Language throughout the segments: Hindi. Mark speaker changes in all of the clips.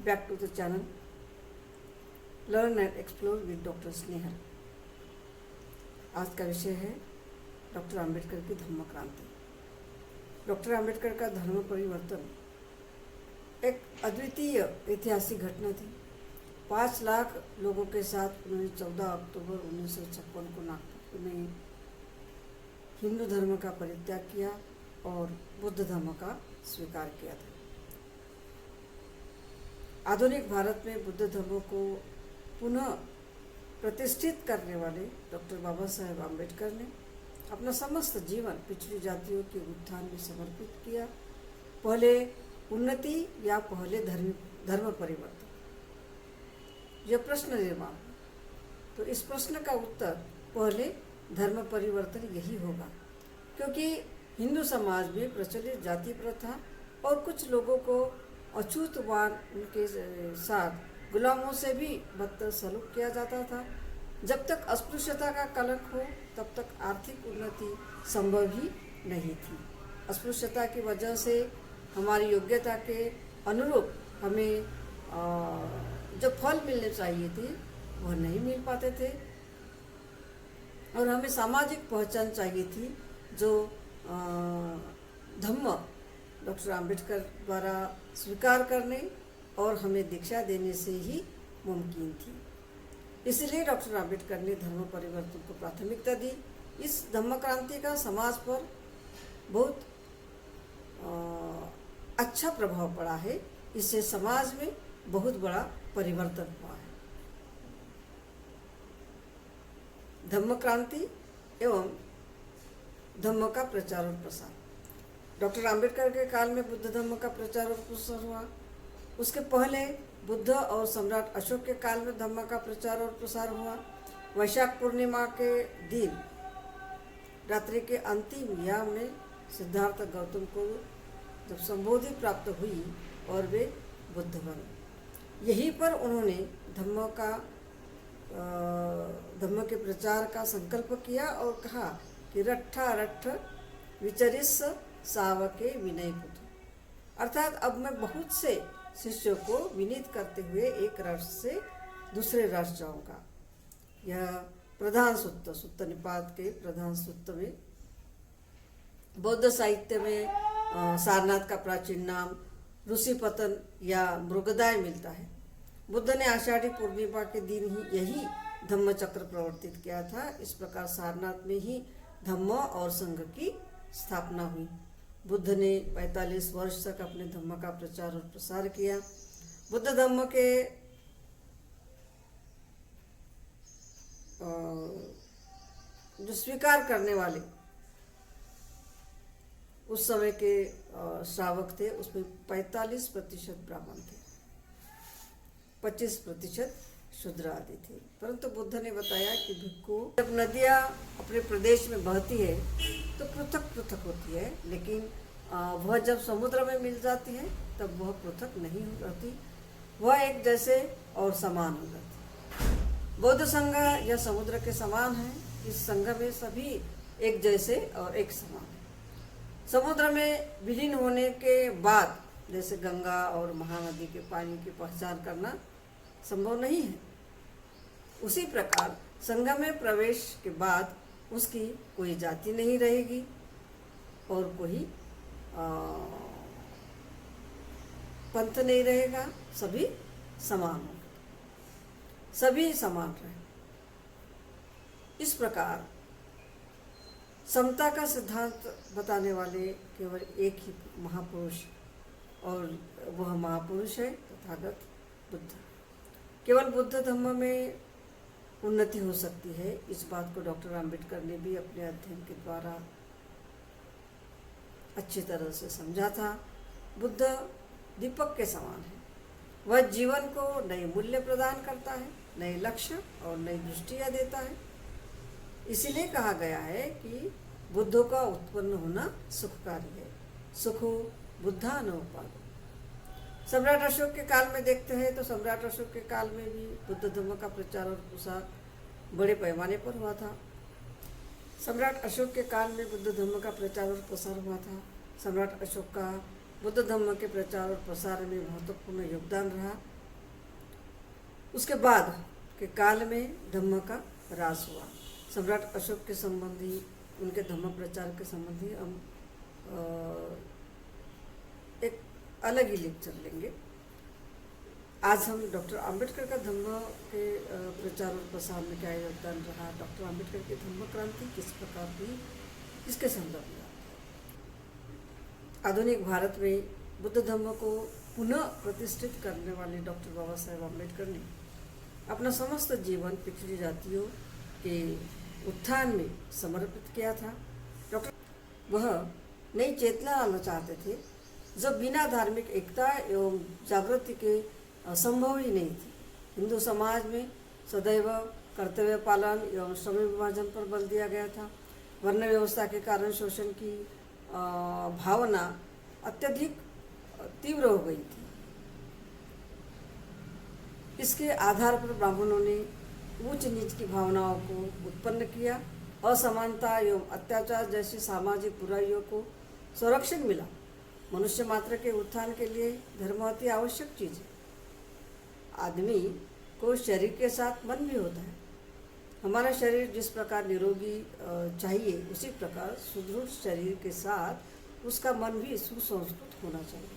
Speaker 1: back to the channel Learn and Explore with Dr. Snehal. आज का विषय है डॉक्टर आम्बेडकर की धम्म क्रांति। डॉक्टर आम्बेडकर का धर्म परिवर्तन एक अद्वितीय ऐतिहासिक घटना थी। 5 लाख लोगों के साथ उन्होंने 14 अक्टूबर 1956 को नागपुर में हिंदू धर्म का परित्याग किया और बुद्ध धर्म का स्वीकार किया था। आधुनिक भारत में बुद्ध धर्म को पुनः प्रतिष्ठित करने वाले डॉक्टर बाबा साहेब आम्बेडकर ने अपना समस्त जीवन पिछड़ी जातियों के उत्थान में समर्पित किया। पहले उन्नति या पहले धर्म परिवर्तन, यह प्रश्न निर्माण। तो इस प्रश्न का उत्तर पहले धर्म परिवर्तन यही होगा, क्योंकि हिंदू समाज में प्रचलित जाति प्रथा और कुछ लोगों को अछूतवान उनके साथ गुलामों से भी बदतर सलूक किया जाता था। जब तक अस्पृश्यता का कलंक हो तब तक आर्थिक उन्नति संभव ही नहीं थी। अस्पृश्यता की वजह से हमारी योग्यता के अनुरूप हमें जो फल मिलने चाहिए थे वह नहीं मिल पाते थे, और हमें सामाजिक पहचान चाहिए थी जो धम्म डॉक्टर आम्बेडकर द्वारा स्वीकार करने और हमें दीक्षा देने से ही मुमकिन थी। इसलिए डॉक्टर आम्बेडकर ने धर्म परिवर्तन को प्राथमिकता दी। इस धम्म क्रांति का समाज पर बहुत अच्छा प्रभाव पड़ा है। इससे समाज में बहुत बड़ा परिवर्तन हुआ है। धम्म क्रांति एवं धम्म का प्रचार और प्रसार। डॉक्टर आम्बेडकर के काल में बुद्ध धम्म का प्रचार और प्रसार हुआ। उसके पहले बुद्ध और सम्राट अशोक के काल में धम्म का प्रचार और प्रसार हुआ। वैशाख पूर्णिमा के दिन रात्रि के अंतिम याम में सिद्धार्थ गौतम को जब संबोधि प्राप्त हुई और वे बुद्ध बने, यहीं पर उन्होंने धम्म के प्रचार का संकल्प किया और कहा कि रट्ठा रट्ठ विचरिस सावके विनय पुत्र, अर्थात अब मैं बहुत से शिष्यों को विनीत करते हुए एक राष्ट्र से दूसरे राष्ट्र जाऊंगा। यह प्रधान सूत्र सुत्त निपात के प्रधान सूत्र में बौद्ध साहित्य में सारनाथ का प्राचीन नाम ऋषिपतन या मृगदाय मिलता है। बुद्ध ने आषाढ़ी पूर्णिमा के दिन ही यही धम्म चक्र प्रवर्तित किया था। इस प्रकार सारनाथ में ही धम्म और संघ की स्थापना हुई। बुद्ध ने 45 वर्ष तक अपने धम्म का प्रचार और प्रसार किया। बुद्ध धम्म के जो स्वीकार करने वाले उस समय के श्रावक थे, उसमें 45% ब्राह्मण थे, 25% शूद्र आदि थे। परंतु बुद्ध ने बताया कि भिक्खु, जब नदियाँ अपने प्रदेश में बहती है तो पृथक पृथक होती है, लेकिन वह जब समुद्र में मिल जाती है तब वह पृथक नहीं रहती, वह एक जैसे और समान हो जाती। बौद्ध संघ यह समुद्र के समान है। इस संघ में सभी एक जैसे और एक समान है। समुद्र में विलीन होने के बाद जैसे गंगा और महानदी के पानी की पहचान करना संभव नहीं है, उसी प्रकार संघ में प्रवेश के बाद उसकी कोई जाति नहीं रहेगी और कोई पंथ नहीं रहेगा। सभी समान होंगे, सभी समान रहे। इस प्रकार समता का सिद्धांत बताने वाले केवल एक ही महापुरुष, और वह महापुरुष है तथागत बुद्ध। केवल बुद्ध धम्म में उन्नति हो सकती है। इस बात को डॉक्टर आम्बेडकर ने भी अपने अध्ययन के द्वारा अच्छी तरह से समझा था। बुद्ध दीपक के समान है। वह जीवन को नए मूल्य प्रदान करता है, नए लक्ष्य और नई दृष्टियाँ देता है। इसीलिए कहा गया है कि बुद्धों का उत्पन्न होना सुखकारी है। सुखो बुद्धानुपादो। सम्राट अशोक के काल में देखते हैं तो सम्राट अशोक के काल में भी बुद्ध धर्म का प्रचार और प्रसार बड़े पैमाने पर हुआ था। सम्राट अशोक के काल में बुद्ध धर्म का प्रचार और प्रसार हुआ था। सम्राट अशोक का बुद्ध धर्म के प्रचार और प्रसार में महत्वपूर्ण योगदान रहा। उसके बाद के काल में धम्म का ह्रास हुआ। सम्राट अशोक के संबंधी, उनके धम्म प्रचार के संबंधी हम एक अलग ही लेक्चर लेंगे। आज हम डॉक्टर आम्बेडकर का धम्म के प्रचार और प्रसार में क्या योगदान रहा, डॉक्टर आम्बेडकर की धम्म क्रांति किस प्रकार हुई, इसके संदर्भ में आधुनिक भारत में बुद्ध धम्म को पुनः प्रतिष्ठित करने वाले डॉक्टर बाबा साहेब आम्बेडकर ने अपना समस्त जीवन पिछड़ी जातियों के उत्थान में समर्पित किया था। डॉक्टर वह नई चेतना लाना चाहते थे जो बिना धार्मिक एकता एवं जागृति के संभव ही नहीं थी। हिंदू समाज में सदैव कर्तव्य पालन एवं श्रम विभाजन पर बल दिया गया था। वर्ण व्यवस्था के कारण शोषण की भावना अत्यधिक तीव्र हो गई थी। इसके आधार पर ब्राह्मणों ने ऊंच नीच की भावनाओं को उत्पन्न किया। असमानता एवं अत्याचार जैसी सामाजिक बुराइयों को संरक्षण मिला। मनुष्य मात्र के उत्थान के लिए धर्म अति आवश्यक चीज है। आदमी को शरीर के साथ मन भी होता है। हमारा शरीर जिस प्रकार निरोगी चाहिए, उसी प्रकार सुदृढ़ शरीर के साथ उसका मन भी सुसंस्कृत होना चाहिए,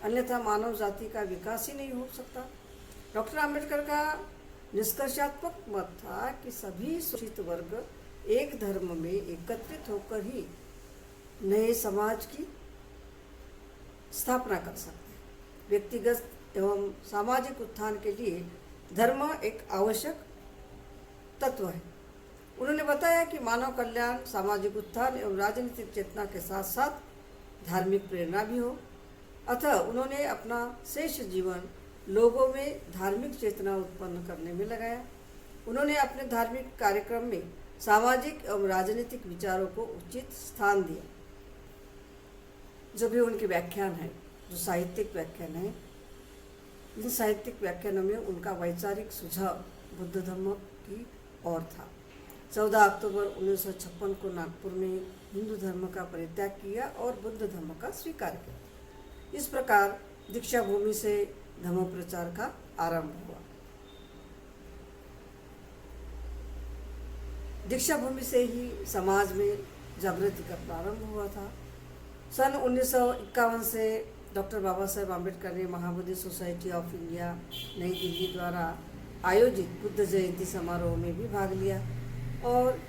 Speaker 1: अन्यथा मानव जाति का विकास ही नहीं हो सकता। डॉक्टर आम्बेडकर का निष्कर्षात्मक मत था कि सभी शोषित वर्ग एक धर्म में एकत्रित होकर ही नए समाज की स्थापना कर सकते हैं। व्यक्तिगत एवं सामाजिक उत्थान के लिए धर्म एक आवश्यक तत्व है। उन्होंने बताया कि मानव कल्याण, सामाजिक उत्थान एवं राजनीतिक चेतना के साथ साथ धार्मिक प्रेरणा भी हो। अतः उन्होंने अपना शेष जीवन लोगों में धार्मिक चेतना उत्पन्न करने में लगाया। उन्होंने अपने धार्मिक कार्यक्रम में सामाजिक एवं राजनीतिक विचारों को उचित स्थान दिया। जो भी उनके व्याख्यान है, जो साहित्यिक व्याख्यान है, इन साहित्यिक व्याख्यानों में उनका वैचारिक सुझाव बुद्ध धम्म की ओर था। 14 अक्टूबर 1956 को नागपुर में हिंदू धर्म का परित्याग किया और बुद्ध धर्म का स्वीकार किया। इस प्रकार दीक्षा भूमि से धम्म प्रचार का आरंभ हुआ। दीक्षा भूमि से ही समाज में जागृति का प्रारंभ हुआ था। सन 1951 से डॉक्टर बाबा साहेब आम्बेडकर ने महाबोधि सोसाइटी ऑफ इंडिया नई दिल्ली द्वारा आयोजित बुद्ध जयंती समारोह में भी भाग लिया और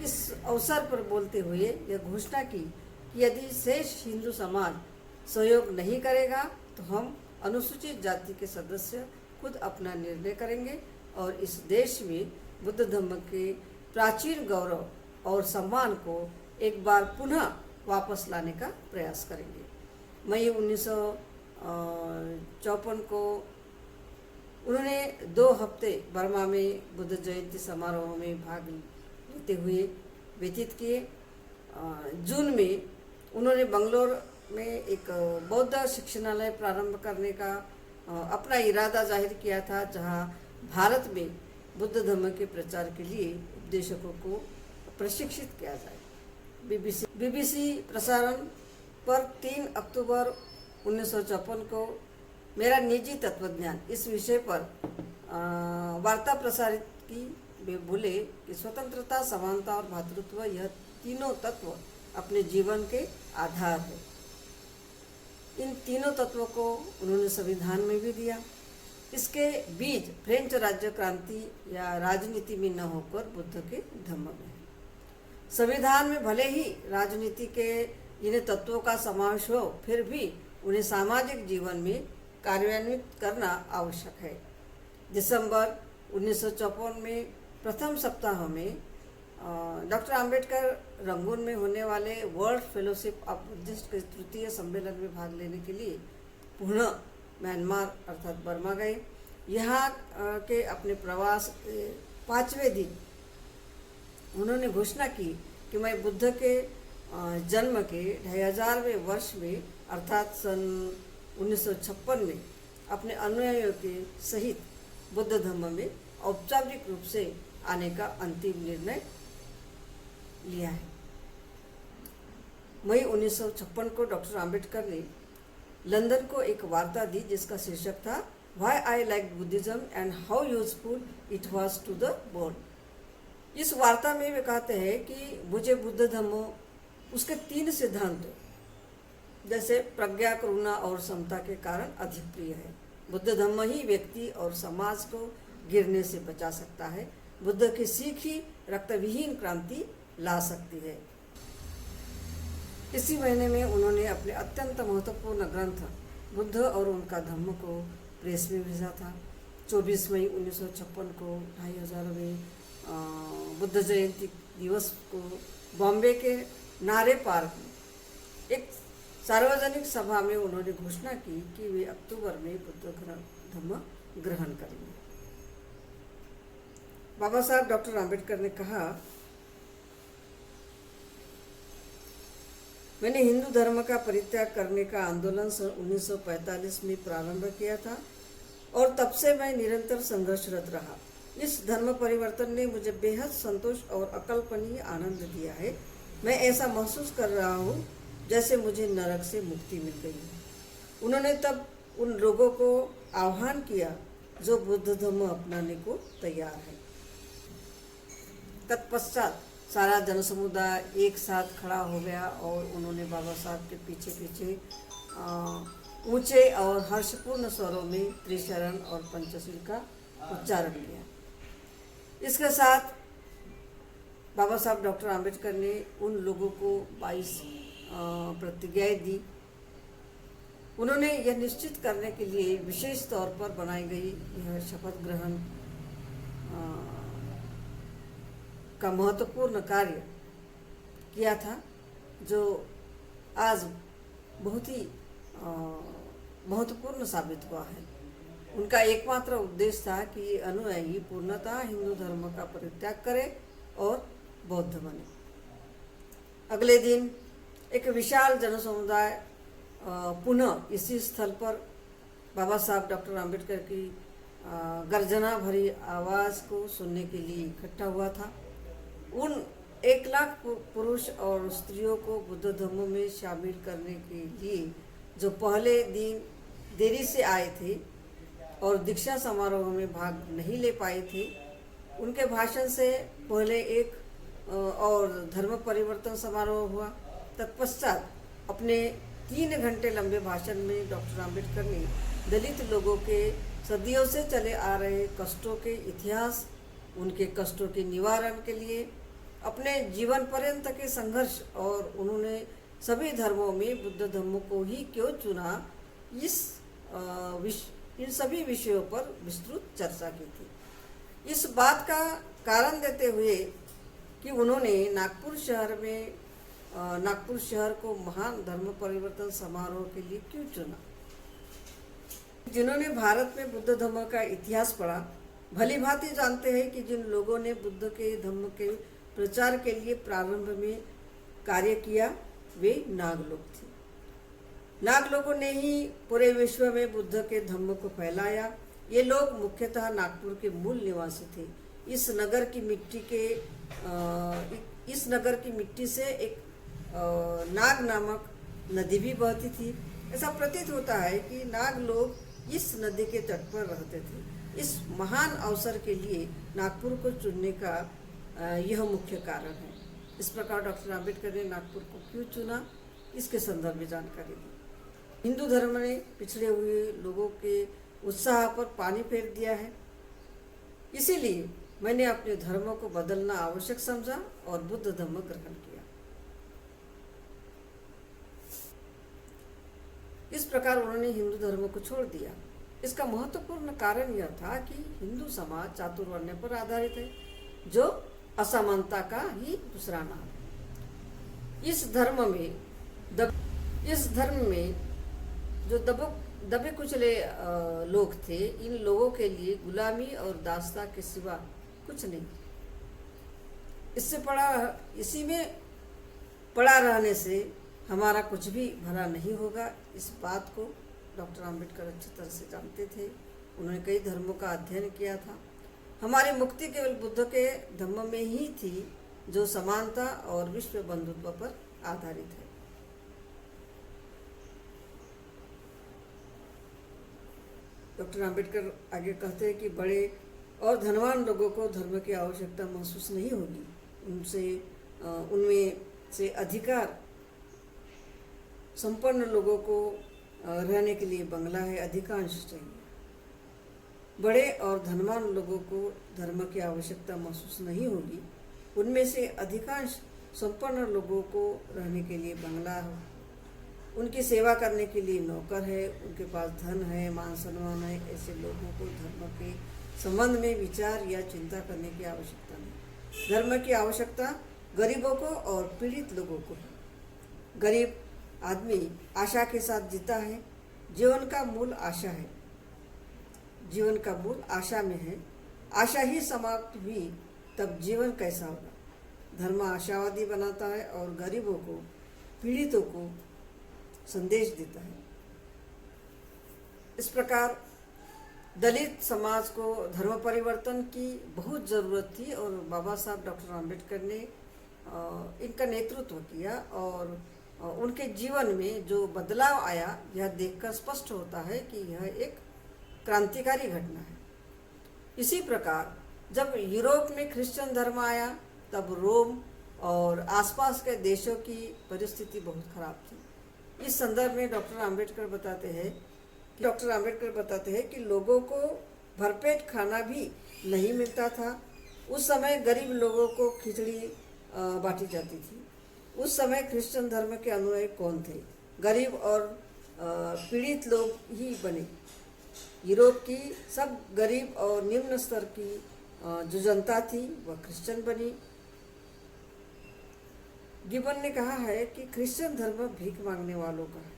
Speaker 1: इस अवसर पर बोलते हुए यह घोषणा की कि यदि शेष हिंदू समाज सहयोग नहीं करेगा तो हम अनुसूचित जाति के सदस्य खुद अपना निर्णय करेंगे और इस देश में बुद्ध धर्म के प्राचीन गौरव और सम्मान को एक बार पुनः वापस लाने का प्रयास करेंगे। मई 1954 को उन्होंने 2 हफ्ते बर्मा में बुद्ध जयंती समारोह में भाग लेते हुए व्यतीत किए। जून में उन्होंने बंगलोर में एक बौद्ध शिक्षणालय प्रारंभ करने का अपना इरादा जाहिर किया था, जहां भारत में बुद्ध धर्म के प्रचार के लिए उपदेशकों को प्रशिक्षित किया जाए। बीबीसी प्रसारण पर 3 अक्टूबर 1954 को मेरा निजी तत्वज्ञान इस विषय पर वार्ता प्रसारित की। वे बोले कि स्वतंत्रता, समानता और भातृत्व यह तीनों तत्व अपने जीवन के आधार है। इन तीनों तत्वों को उन्होंने संविधान में भी दिया। इसके बीज फ्रेंच राज्य क्रांति या राजनीति में न होकर बुद्ध के धम्म में है। संविधान में भले ही राजनीति के इन तत्वों का समावेश हो, फिर भी उन्हें सामाजिक जीवन में कार्यान्वित करना आवश्यक है। दिसंबर 1954 में प्रथम सप्ताह में डॉक्टर आम्बेडकर रंगून में होने वाले वर्ल्ड फेलोशिप ऑफ बुद्धिस्ट के तृतीय सम्मेलन में भाग लेने के लिए पुनः म्यांमार अर्थात बर्मा गए। यहाँ के अपने प्रवास 5वें दिन उन्होंने घोषणा की कि मैं बुद्ध के जन्म के 2500वें वर्ष में अर्थात सन 1956 में अपने अनुयायियों के सहित बुद्ध धर्म में औपचारिक रूप से आने का अंतिम निर्णय लिया है। मई 1956 को डॉक्टर आम्बेडकर ने लंदन को एक वार्ता दी जिसका शीर्षक था why I liked Buddhism and how useful it was to the world. इस वार्ता में वे कहते हैं कि मुझे बुद्ध धम्म उसके 3 सिद्धांत जैसे प्रज्ञा, करुणा और समता के कारण अधिक प्रिय है। बुद्ध धम्म ही व्यक्ति और समाज को गिरने से बचा सकता है। बुद्ध की सीख ही रक्तविहीन क्रांति ला सकती है। इसी महीने में उन्होंने अपने अत्यंत महत्वपूर्ण ग्रंथ बुद्ध और उनका धम्म को प्रेस में भेजा था। 24 मई 1956 को 2500वें बुद्ध जयंती दिवस को बॉम्बे के नारे पार्क में एक सार्वजनिक सभा में उन्होंने घोषणा की कि वे अक्टूबर में बुद्ध धम्म ग्रहण करेंगे। बाबा साहब डॉक्टर आम्बेडकर ने कहा, मैंने हिंदू धर्म का परित्याग करने का आंदोलन सन 1945 में प्रारंभ किया था और तब से मैं निरंतर संघर्षरत रहा। इस धर्म परिवर्तन ने मुझे बेहद संतोष और अकल्पनीय आनंद दिया है। मैं ऐसा महसूस कर रहा हूँ जैसे मुझे नरक से मुक्ति मिल गई है। उन्होंने तब उन लोगों को आह्वान किया जो बुद्ध धर्म अपनाने को तैयार है। तत्पश्चात सारा जनसमुदाय एक साथ खड़ा हो गया और उन्होंने बाबा साहब के पीछे पीछे ऊंचे और हर्षपूर्ण स्वरों में त्रिशरण और पंचशील का उच्चारण किया। इसके साथ बाबा साहब डॉक्टर आम्बेडकर ने उन लोगों को 22 प्रतिज्ञाएं दी। उन्होंने यह निश्चित करने के लिए विशेष तौर पर बनाई गई यह शपथ ग्रहण का महत्वपूर्ण कार्य किया था, जो आज बहुत ही महत्वपूर्ण साबित हुआ है। उनका एकमात्र उद्देश्य था कि ये अनुयायी पूर्णतः हिंदू धर्म का परित्याग करें और बौद्ध बने। अगले दिन एक विशाल जनसमुदाय पुनः इसी स्थल पर बाबा साहब डॉक्टर आम्बेडकर की गर्जना भरी आवाज़ को सुनने के लिए इकट्ठा हुआ था। उन 1 लाख पुरुष और स्त्रियों को बुद्ध धम्म में शामिल करने के लिए जो पहले दिन देरी से आए थे और दीक्षा समारोह में भाग नहीं ले पाए थे, उनके भाषण से पहले एक और धर्म परिवर्तन समारोह हुआ। तत्पश्चात अपने 3 घंटे लंबे भाषण में डॉक्टर आम्बेडकर ने दलित लोगों के सदियों से चले आ रहे कष्टों के इतिहास, उनके कष्टों के निवारण के लिए अपने जीवन पर्यंत के संघर्ष और उन्होंने सभी धर्मों में बुद्ध धम्म को ही क्यों चुना, इन सभी विषयों पर विस्तृत चर्चा की थी। इस बात का कारण देते हुए कि उन्होंने नागपुर शहर को महान धर्म परिवर्तन समारोह के लिए क्यों चुना। जिन्होंने भारत में बुद्ध धम्म का इतिहास पढ़ा भली भांति जानते हैं कि जिन लोगों ने बुद्ध के धम्म के प्रचार के लिए प्रारंभ में कार्य किया वे नाग लोग थे। नाग लोगों ने ही पूरे विश्व में बुद्ध के धम्म को फैलाया। ये लोग मुख्यतः नागपुर के मूल निवासी थे। इस नगर की मिट्टी से एक नाग नामक नदी भी बहती थी। ऐसा प्रतीत होता है कि नाग लोग इस नदी के तट पर रहते थे। इस महान अवसर के लिए नागपुर को चुनने का यह मुख्य कारण है। इस प्रकार डॉक्टर आम्बेडकर ने नागपुर को क्यों चुना, इसके संदर्भ में जानकारी दी। हिंदू धर्म ने पिछड़े हुए लोगों के उत्साह पर पानी फेर दिया है, इसीलिए मैंने अपने धर्म को बदलना आवश्यक समझा और बुद्ध धम्म ग्रहण किया। इस प्रकार उन्होंने हिंदू धर्म को छोड़ दिया। इसका महत्वपूर्ण कारण यह था कि हिंदू समाज चातुर्वर्ण्य पर आधारित है, जो असमानता का ही दूसरा नाम है। इस धर्म में जो दबे कुचले लोग थे, इन लोगों के लिए गुलामी और दासता के सिवा कुछ नहीं। इसी में पड़ा रहने से हमारा कुछ भी भला नहीं होगा। इस बात को डॉक्टर आम्बेडकर अच्छी तरह से जानते थे। उन्होंने कई धर्मों का अध्ययन किया था। हमारी मुक्ति केवल बुद्ध के धम्म में ही थी, जो समानता और विश्व बंधुत्व पर आधारित है। डॉक्टर आम्बेडकर आगे कहते हैं कि बड़े और धनवान लोगों को धर्म की आवश्यकता महसूस नहीं होगी। उनमें से अधिकार संपन्न लोगों को रहने के लिए बंगला है, अधिकांश चाहिए। बड़े और धनवान लोगों को धर्म की आवश्यकता महसूस नहीं होगी। उनमें से अधिकांश संपन्न लोगों को रहने के लिए बंगला हो, उनकी सेवा करने के लिए नौकर है, उनके पास धन है, मान सम्मान है। ऐसे लोगों को धर्म के संबंध में विचार या चिंता करने की आवश्यकता नहीं। धर्म की आवश्यकता गरीबों को और पीड़ित लोगों को है। गरीब आदमी आशा के साथ जीता है। जीवन का मूल आशा है, जीवन का मूल आशा में है। आशा ही समाप्त हुई तब जीवन कैसा होगा। धर्म आशावादी बनाता है और गरीबों को, पीड़ितों को संदेश देता है। इस प्रकार दलित समाज को धर्म परिवर्तन की बहुत ज़रूरत थी और बाबा साहब डॉक्टर आम्बेडकर ने इनका नेतृत्व किया और उनके जीवन में जो बदलाव आया, यह देखकर स्पष्ट होता है कि यह एक क्रांतिकारी घटना है। इसी प्रकार जब यूरोप में क्रिश्चियन धर्म आया, तब रोम और आसपास के देशों की परिस्थिति बहुत खराब थी। इस संदर्भ में डॉक्टर आम्बेडकर बताते हैं कि लोगों को भरपेट खाना भी नहीं मिलता था। उस समय गरीब लोगों को खिचड़ी बांटी जाती थी। उस समय क्रिश्चियन धर्म के अनुयायी कौन थे? गरीब और पीड़ित लोग ही बने। यूरोप की सब गरीब और निम्न स्तर की जो जनता थी वह क्रिश्चियन बनी। गिबन ने कहा है कि क्रिश्चियन धर्म भीख मांगने वालों का है।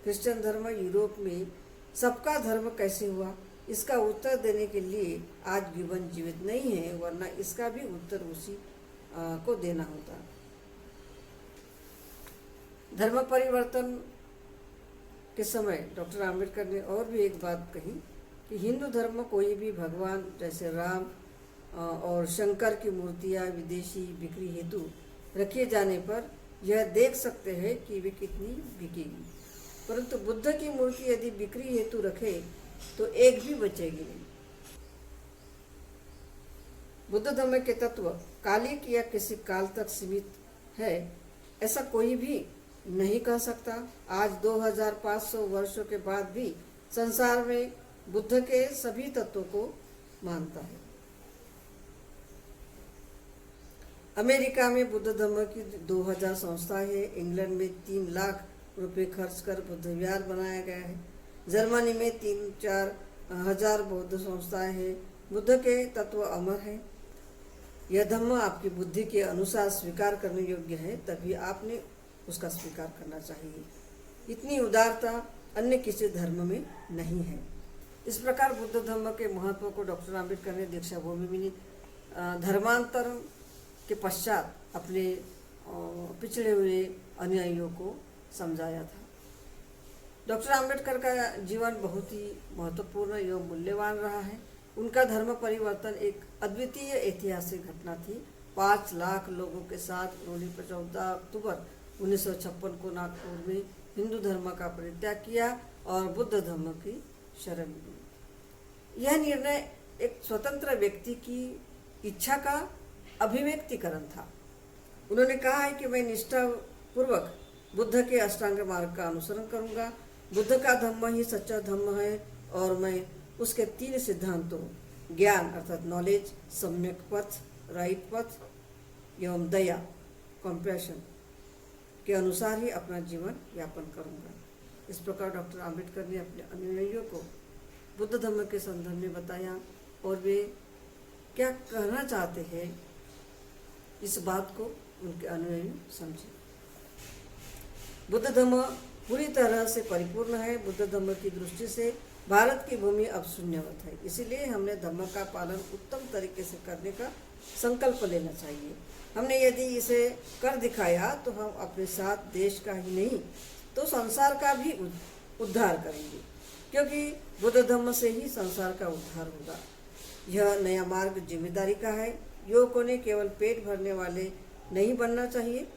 Speaker 1: क्रिश्चियन धर्म यूरोप में सबका धर्म कैसे हुआ, इसका उत्तर देने के लिए आज गिबन जीवित नहीं है, वरना इसका भी उत्तर उसी को देना होता। धर्म परिवर्तन के समय डॉक्टर आम्बेडकर ने और भी एक बात कही कि हिंदू धर्म कोई भी भगवान जैसे राम और शंकर की मूर्तियाँ विदेशी बिक्री हेतु रखे जाने पर यह देख सकते हैं कि वे कितनी बिकेगी, परंतु बुद्ध की मूर्ति यदि बिक्री हेतु रखे तो एक भी बचेगी नहीं। बुद्ध धर्म के तत्व कालिक या किसी काल तक सीमित है, ऐसा कोई भी नहीं कह सकता। आज 2500 वर्षों के बाद भी संसार में बुद्ध के सभी तत्वों को मानता है। अमेरिका में बुद्ध धर्म की 2000 संस्थाएं हैं। इंग्लैंड में 3 लाख रुपए खर्च कर बुद्ध विहार बनाया गया है। जर्मनी में 3-4 हजार बौद्ध संस्थाएं हैं। बुद्ध के तत्व अमर हैं। यह धर्म आपकी बुद्धि के अनुसार स्वीकार करने योग्य है, तभी आपने उसका स्वीकार करना चाहिए। इतनी उदारता अन्य किसी धर्म में नहीं है। इस प्रकार बुद्ध धर्म के महत्व को डॉक्टर आम्बेडकर ने दीक्षा भूमि में धर्मांतर के पश्चात अपने पिछड़े हुए अनुयायियों को समझाया था। डॉक्टर आम्बेडकर का जीवन बहुत ही महत्वपूर्ण एवं मूल्यवान रहा है। उनका धर्म परिवर्तन एक अद्वितीय ऐतिहासिक घटना थी। 5 लाख लोगों के साथ उन्होंने 14 अक्टूबर 1956 को नागपुर में हिंदू धर्म का परित्याग किया और बुद्ध धर्म की शरण ली। यह निर्णय एक स्वतंत्र व्यक्ति की इच्छा का अभिव्यक्तिकरण था। उन्होंने कहा है कि मैं निष्ठापूर्वक बुद्ध के अष्टांग मार्ग का अनुसरण करूंगा। बुद्ध का धम्म ही सच्चा धम्म है और मैं उसके 3 सिद्धांतों ज्ञान अर्थात नॉलेज, सम्यक पथ राइट पथ एवं दया कॉम्पैशन के अनुसार ही अपना जीवन यापन करूंगा। इस प्रकार डॉक्टर आम्बेडकर ने अपने अनुयायियों को बुद्ध धर्म के संदर्भ में बताया और वे क्या कहना चाहते हैं इस बात को उनके अनुयायी समझे। बुद्ध धर्म पूरी तरह से परिपूर्ण है। बुद्ध धर्म की दृष्टि से भारत की भूमि अब शून्यवत है, इसीलिए हमने धर्म का पालन उत्तम तरीके से करने का संकल्प लेना चाहिए। हमने यदि इसे कर दिखाया तो हम अपने साथ देश का ही नहीं तो संसार का भी उद्धार करेंगे, क्योंकि बुद्ध धर्म से ही संसार का उद्धार होगा। यह नया मार्ग जिम्मेदारी का है। युवकों ने केवल पेट भरने वाले नहीं बनना चाहिए।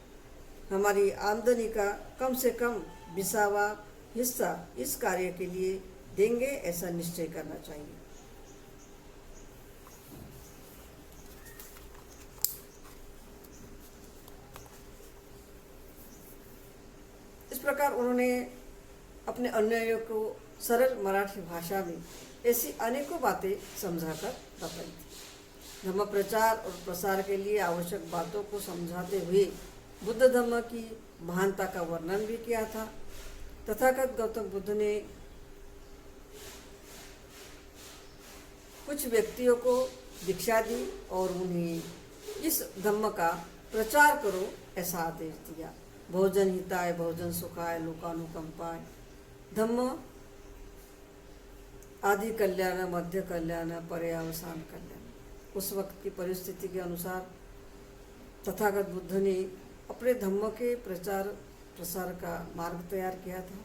Speaker 1: हमारी आमदनी का कम से कम 20वां हिस्सा इस कार्य के लिए देंगे, ऐसा निश्चय करना चाहिए। इस प्रकार उन्होंने अपने अनुयायियों को सरल मराठी भाषा में ऐसी अनेकों बातें समझाकर बताई थी। धर्म प्रचार और प्रसार के लिए आवश्यक बातों को समझाते हुए बुद्ध धर्म की महानता का वर्णन भी किया था। तथागत गौतम बुद्ध ने कुछ व्यक्तियों को दीक्षा दी और उन्हें इस धर्म का प्रचार करो ऐसा आदेश दिया। भोजन हिताय भोजन सुखाय लोकानुकंपाय, धम्म आदि कल्याण, मध्य कल्याण, पर्यावसान कल्याण। उस वक्त की परिस्थिति के अनुसार तथागत बुद्ध ने अपने धम्म के प्रचार प्रसार का मार्ग तैयार किया था।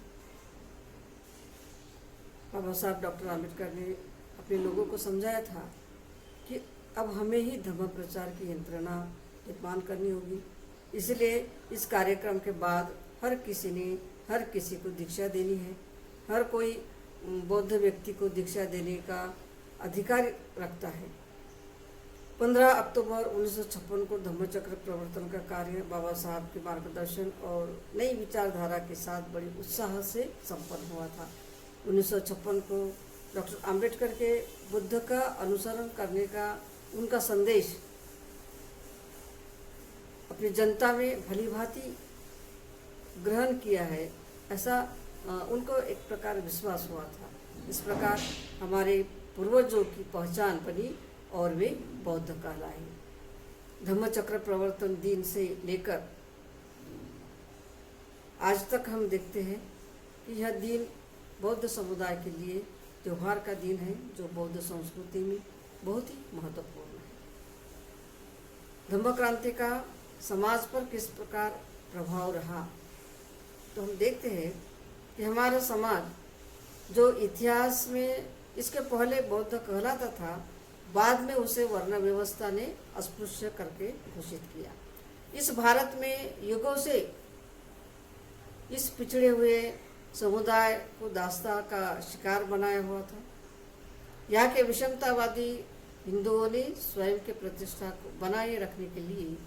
Speaker 1: बाबा साहब डॉक्टर आम्बेडकर ने अपने लोगों को समझाया था कि अब हमें ही धम्म प्रचार की यंत्रणा निर्माण करनी होगी। इसलिए इस कार्यक्रम के बाद हर किसी को दीक्षा देनी है। हर कोई बौद्ध व्यक्ति को दीक्षा देने का अधिकार रखता है। 15 अक्टूबर 1956 को धम्मचक्र प्रवर्तन का कार्य बाबा साहब के मार्गदर्शन और नई विचारधारा के साथ बड़ी उत्साह से संपन्न हुआ था। 1956 को डॉक्टर आम्बेडकर के बुद्ध का अनुसरण करने का उनका संदेश अपनी जनता में भली भांति ग्रहण किया है, ऐसा उनको एक प्रकार विश्वास हुआ था। इस प्रकार हमारे पूर्वजों की पहचान बनी और वे बौद्ध कहलाए। धम्मचक्र प्रवर्तन दिन से लेकर आज तक हम देखते हैं कि यह दिन बौद्ध समुदाय के लिए त्योहार का दिन है, जो बौद्ध संस्कृति में बहुत ही महत्वपूर्ण है। धम्म क्रांति का समाज पर किस प्रकार प्रभाव रहा, तो हम देखते हैं कि हमारा समाज जो इतिहास में इसके पहले बौद्ध कहलाता था, बाद में उसे वर्ण व्यवस्था ने अस्पृश्य करके घोषित किया। इस भारत में युगों से इस पिछड़े हुए समुदाय को दास्ता का शिकार बनाया हुआ था। यहाँ के विषमतावादी हिंदुओं ने स्वयं के प्रतिष्ठा को बनाए रखने के लिए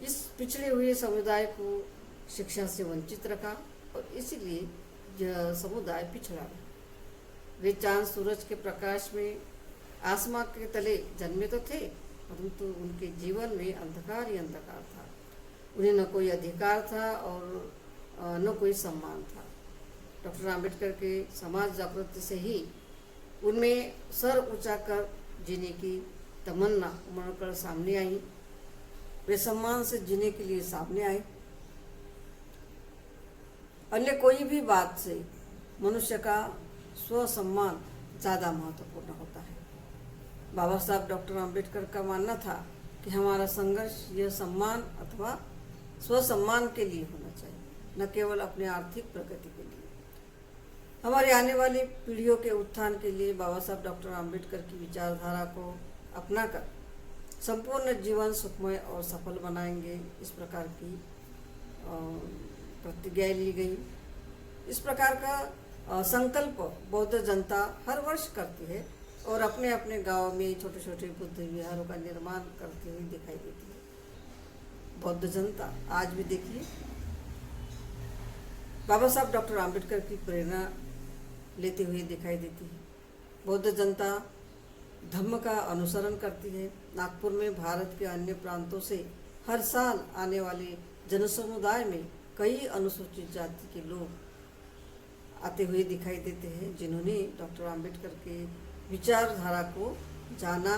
Speaker 1: इस पिछड़े हुए समुदाय को शिक्षा से वंचित रखा और इसीलिए यह समुदाय पिछड़ा रहा। वे चांद सूरज के प्रकाश में आसमां के तले जन्मे तो थे, परंतु उनके जीवन में अंधकार ही अंधकार था। उन्हें न कोई अधिकार था और न कोई सम्मान था। डॉक्टर आम्बेडकर के समाज जागृति से ही उनमें सर ऊंचा कर जीने की तमन्ना उमड़ कर सामने आई। वे सम्मान से जीने के लिए सामने आए। अन्य कोई भी बात से मनुष्य का स्वसम्मान ज़्यादा महत्वपूर्ण होता है। बाबा साहब डॉक्टर आम्बेडकर का मानना था कि हमारा संघर्ष यह सम्मान अथवा स्वसम्मान के लिए होना चाहिए, न केवल अपने आर्थिक प्रगति के लिए। हमारे आने वाली पीढ़ियों के उत्थान के लिए बाबा साहब डॉक्टर आम्बेडकर की विचारधारा को अपनाकर संपूर्ण जीवन सुखमय और सफल बनाएंगे, इस प्रकार की प्रतिज्ञा ली गई। इस प्रकार का संकल्प बौद्ध जनता हर वर्ष करती है और अपने अपने गांव में छोटे छोटे बुद्ध विहारों का निर्माण करती हुई दिखाई देती है। बौद्ध जनता आज भी देखिए बाबा साहब डॉक्टर आम्बेडकर की प्रेरणा लेते हुए दिखाई देती है। बौद्ध जनता धम्म का अनुसरण करती है। नागपुर में भारत के अन्य प्रांतों से हर साल आने वाले जनसमुदाय में कई अनुसूचित जाति के लोग आते हुए दिखाई देते हैं, जिन्होंने डॉक्टर आम्बेडकर के विचारधारा को जाना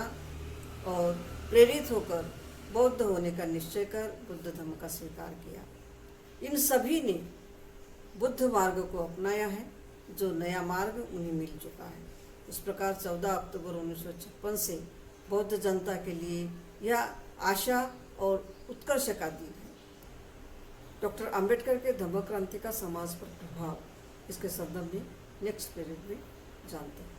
Speaker 1: और प्रेरित होकर बौद्ध होने का निश्चय कर बुद्ध धर्म का स्वीकार किया। इन सभी ने बुद्ध मार्ग को अपनाया है, जो नया मार्ग उन्हें मिल चुका है। इस प्रकार 14 अक्टूबर 1956 से बौद्ध जनता के लिए यह आशा और उत्कर्ष का दिन है। डॉक्टर आम्बेडकर के धम्म क्रांति का समाज पर प्रभाव, इसके संदर्भ में नेक्स्ट पीरियड में जानते हैं।